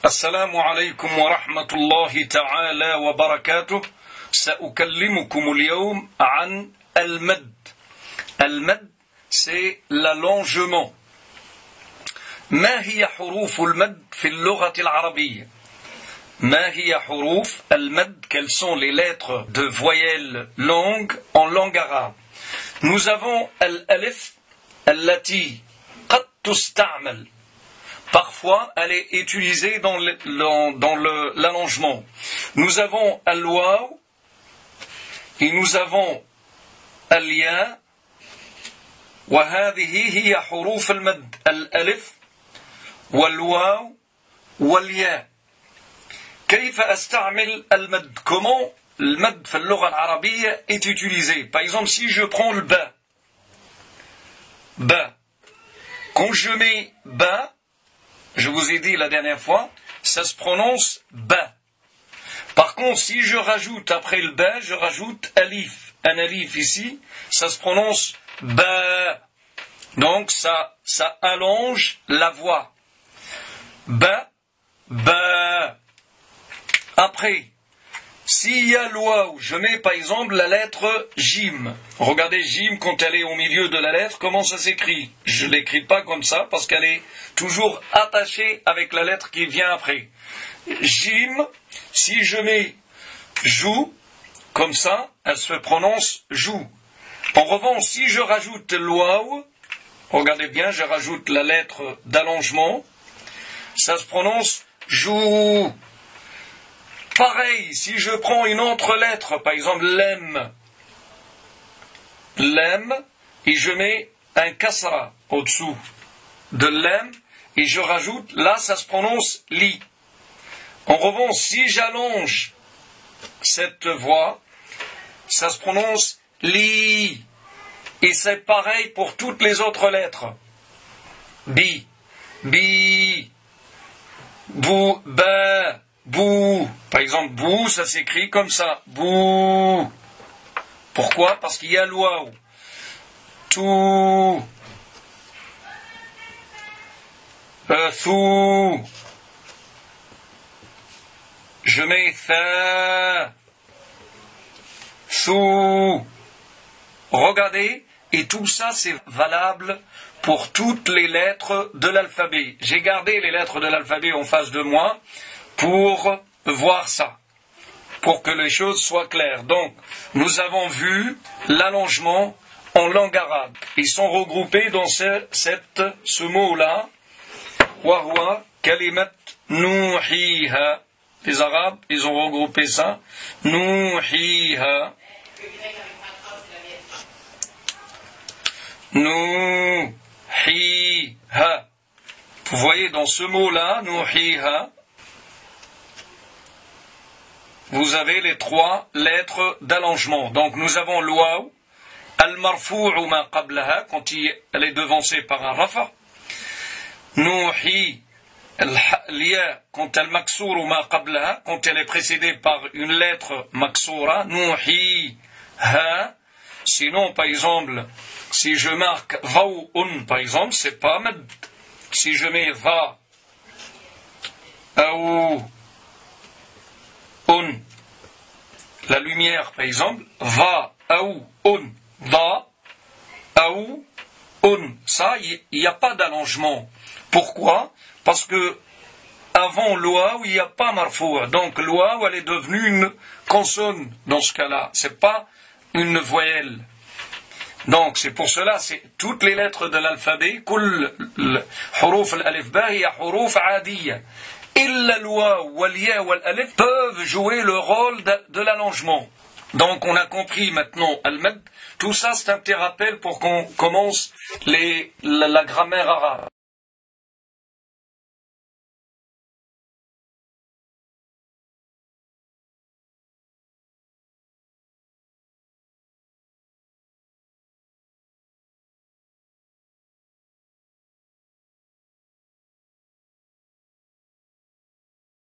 السلام عليكم ورحمة الله تعالى وبركاته. سأكلمكم اليوم عن المد. المد c'est l'allongement. ما هي حروف المد في اللغة العربية؟ ما هي حروف المد? Quelles sont les lettres de voyelles longues en langue arabe? Nous avons الألف التي قد تستعمل. Parfois, elle est utilisée dans l'allongement. Nous avons al-waw et nous avons al-ya. وهذه هي حروف المد الألف والواو والياء. كيف أستعمل المد? Comment le mad في اللغة العربية est utilisé? Par exemple, si je prends le ba, ba. Quand je mets ba, je vous ai dit la dernière fois, ça se prononce ba. Par contre, si je rajoute après le ba, je rajoute alif. Un alif ici, ça se prononce ba. Donc ça allonge la voix. Ba, ba. Après, s'il y a l'ouaou, je mets par exemple la lettre jim. Regardez jim quand elle est au milieu de la lettre, comment ça s'écrit? Je ne l'écris pas comme ça parce qu'elle est toujours attachée avec la lettre qui vient après. Jim, si je mets jou, comme ça, elle se prononce jou. En revanche, si je rajoute l'ouaou, regardez bien, je rajoute la lettre d'allongement, ça se prononce jou. Pareil, si je prends une autre lettre, par exemple lem, lem, et je mets un kasra au-dessous de lem, et je rajoute, là ça se prononce li. En revanche, si j'allonge cette voix, ça se prononce li. Et c'est pareil pour toutes les autres lettres. Bi, bi, bou, ba, bou. Par exemple, bou, ça s'écrit comme ça. Bou. Pourquoi? Parce qu'il y a l'ouaou. Tou. Thou. Je mets tha. Thou. Regardez, et tout ça c'est valable pour toutes les lettres de l'alphabet. J'ai gardé les lettres de l'alphabet en face de moi pour voir ça, pour que les choses soient claires. Donc, nous avons vu l'allongement en langue arabe. Ils sont regroupés dans ce mot-là. Wahwa kalimat nouhiha. Les Arabes, ils ont regroupé ça. Nouhiha. Nouhiha. Vous voyez dans ce mot-là, nouhiha, vous avez les trois lettres d'allongement. Donc nous avons l'ouaou, al-marfou'u ma qablaha, quand elle est devancée par un rafa. Nouhi, al-ya, quand al-maksouru ma qablaha, quand elle est précédée par une lettre maksoura. Nouhiha. Sinon, par exemple, si je marque vaou'un, par exemple, c'est pas mad. Si je mets va, aou, un, la lumière, par exemple, va, aou, un, va, aou, un. Ça, il n'y a pas d'allongement. Pourquoi? Parce que avant l'ouaou, il n'y a pas marfou'. Donc l'ouaou, elle est devenue une consonne dans ce cas-là. C'est pas une voyelle. Donc c'est pour cela, c'est toutes les lettres de l'alphabet, كل حروف الألف هي حروف عادية. إلا الواو والياء والألف peuvent jouer le rôle de l'allongement. Donc on a compris maintenant al-mad. Tout ça c'est un petit rappel pour qu'on commence la grammaire arabe.